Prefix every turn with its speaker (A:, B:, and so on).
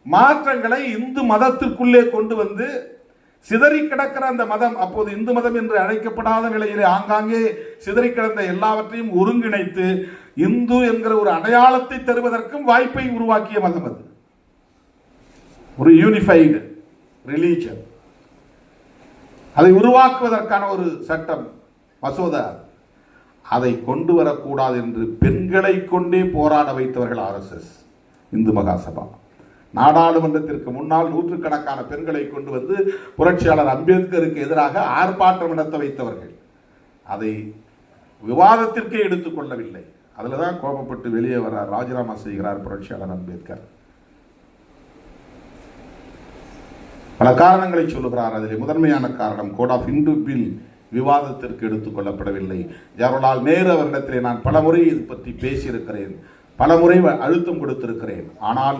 A: மாற்றங்களை இந்து மதத்திற்குள்ளே கொண்டு வந்து சிதறி கிடக்கிற அந்த மதம், அப்போது இந்து மதம் என்று அழைக்கப்படாத நிலையிலே ஆங்காங்கே சிதறி கிடந்த எல்லாவற்றையும் ஒருங்கிணைத்து இந்து என்கிற ஒரு அடையாளத்தை தருவதற்கும் வாய்ப்பை உருவாக்கிய மதம் அது. ஒரு யூனிஃபைடு ரிலீஜன், அதை உருவாக்குவதற்கான ஒரு சட்டம் மசோதா. அதை கொண்டு வரக்கூடாது என்று பெண்களை கொண்டே போராட வைத்தவர்கள் RSS, இந்து மகாசபா. நாடாளுமன்றத்திற்கு முன்னால் நூற்றுக்கணக்கான பெண்களை கொண்டு வந்து புரட்சியாளர் அம்பேத்கருக்கு எதிராக ஆர்ப்பாட்டம் நடத்த வைத்தவர்கள். அதை விவாதத்திற்கே எடுத்துக்கொள்ளவில்லை. அதில் தான் கோபப்பட்டு வெளியே வரார், ராஜினாமா செய்கிறார் புரட்சியாளர் அம்பேத்கர். பல காரணங்களை சொல்லுகிறார். அதில் முதன்மையான காரணம் கோட் ஆஃப் இந்து பில் விவாதத்திற்கு எடுத்துக்கொள்ளப்படவில்லை. ஜவஹர்லால் நேரு அவரிடத்திலே நான் பல முறை இது பற்றி பேசியிருக்கிறேன், பல முறை அழுத்தம் கொடுத்திருக்கிறேன். ஆனால்